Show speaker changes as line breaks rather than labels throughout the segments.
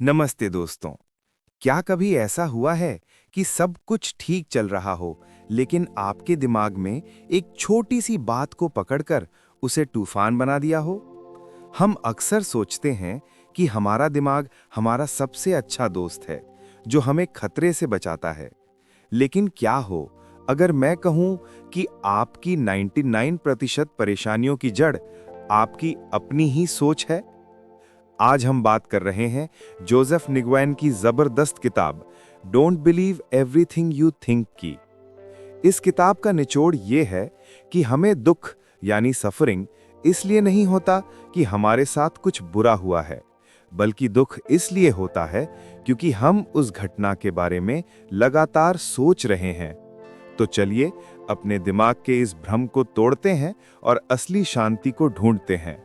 नमस्ते दोस्तों। क्या कभी ऐसा हुआ है कि सब कुछ ठीक चल रहा हो, लेकिन आपके दिमाग में एक छोटी सी बात को पकड़कर उसे तूफान बना दिया हो? हम अक्सर सोचते हैं कि हमारा दिमाग हमारा सबसे अच्छा दोस्त है, जो हमें खतरे से बचाता है। लेकिन क्या हो अगर मैं कहूं कि आपकी 99% परेशानियों की जड़ आपकी अपनी ही सोच है? आज हम बात कर रहे हैं जोसेफ निग्वेन की जबरदस्त किताब don't believe everything you think की। इस किताब का निचोड़ ये है कि हमें दुख यानी सफरिंग इसलिए नहीं होता कि हमारे साथ कुछ बुरा हुआ है, बल्कि दुख इसलिए होता है क्योंकि हम उस घटना के बारे में लगातार सोच रहे हैं। तो चलिए अपने दिमाग के इस भ्रम को तोड़ते हैं और असली शांति को ढूंढते हैं।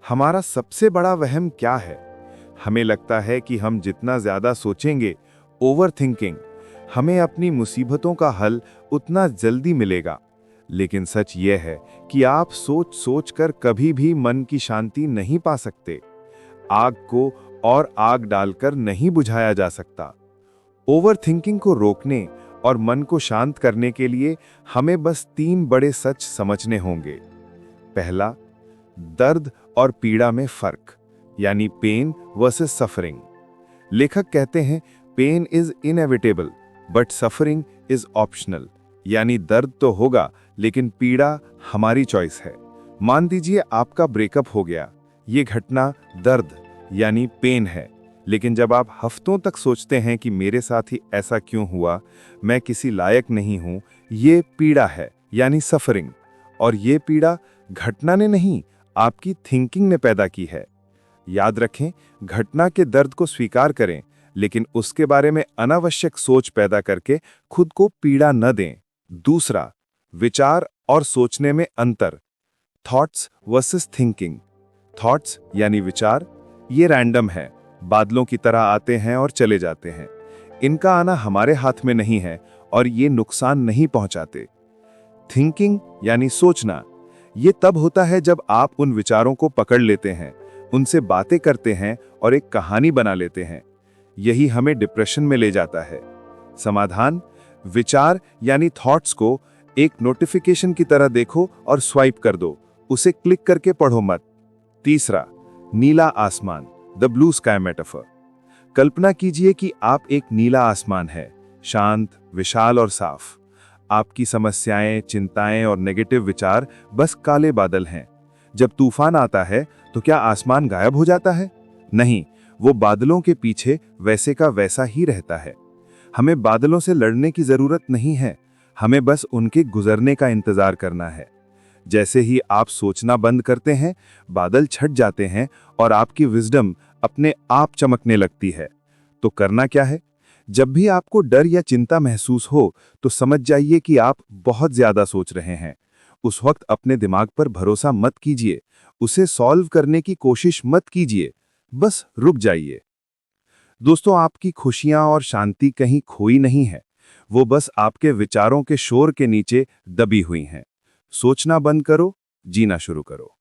हमारा सबसे बड़ा वहम क्या है? हमें लगता है कि हम जितना ज्यादा सोचेंगे, ओवरथिंकिंग, हमें अपनी मुसीबतों का हल उतना जल्दी मिलेगा। लेकिन सच यह है कि आप सोच सोच कर कभी भी मन की शांति नहीं पा सकते। आग को और आग डालकर नहीं बुझाया जा सकता। ओवरथिंकिंग को रोकने और मन को शांत करने के लिए हमें बस 3 बड़े सच समझने होंगे। पहला, दर्द और पीड़ा में फर्क, यानी पेन वर्सेस सफरिंग। लेखक कहते हैं pain is inevitable but suffering is optional, यानी दर्द तो होगा लेकिन पीड़ा हमारी चॉइस है। मान दीजिए आपका ब्रेकअप हो गया। ये घटना दर्द यानी पेन है, लेकिन जब आप हफ्तों तक सोचते हैं कि मेरे साथ ही ऐसा क्यों हुआ, मैं किसी लायक नहीं हूं, ये पीड़ा है यानी सफरिंग। और ये पीड़ा घटना ने नहीं, आपकी थिंकिंग ने पैदा की है। याद रखें, घटना के दर्द को स्वीकार करें, लेकिन उसके बारे में अनावश्यक सोच पैदा करके खुद को पीड़ा न दें। दूसरा, विचार और सोचने में अंतर, थॉट्स वर्सेस थिंकिंग। थॉट्स यानी विचार, ये रैंडम है, बादलों की तरह आते हैं और चले जाते हैं। इनका आना हमारे हाथ में नहीं है और ये नुकसान नहीं पहुंचाते। थिंकिंग यानी सोचना, ये तब होता है जब आप उन विचारों को पकड़ लेते हैं, उनसे बातें करते हैं और एक कहानी बना लेते हैं। यही हमें डिप्रेशन में ले जाता है। समाधान, विचार यानी थॉट्स को एक नोटिफिकेशन की तरह देखो और स्वाइप कर दो, उसे क्लिक करके पढ़ो मत। तीसरा, नीला आसमान, द ब्लू स्काई मेटाफर। कल्पना कीजिए कि आप एक नीला आसमान है, शांत, विशाल और साफ। आपकी समस्याएं, चिंताएं और नेगेटिव विचार बस काले बादल हैं। जब तूफान आता है तो क्या आसमान गायब हो जाता है? नहीं, वो बादलों के पीछे वैसे का वैसा ही रहता है। हमें बादलों से लड़ने की जरूरत नहीं है, हमें बस उनके गुजरने का इंतजार करना है। जैसे ही आप सोचना बंद करते हैं, बादल छट जाते हैं और आपकी विजडम अपने आप चमकने लगती है। तो करना क्या है? जब भी आपको डर या चिंता महसूस हो, तो समझ जाइए कि आप बहुत ज्यादा सोच रहे हैं। उस वक्त अपने दिमाग पर भरोसा मत कीजिए, उसे सॉल्व करने की कोशिश मत कीजिए, बस रुक जाइए। दोस्तों, आपकी खुशियां और शांति कहीं खोई नहीं है, वो बस आपके विचारों के शोर के नीचे दबी हुई हैं। सोचना बंद करो, जीना शुरू करो।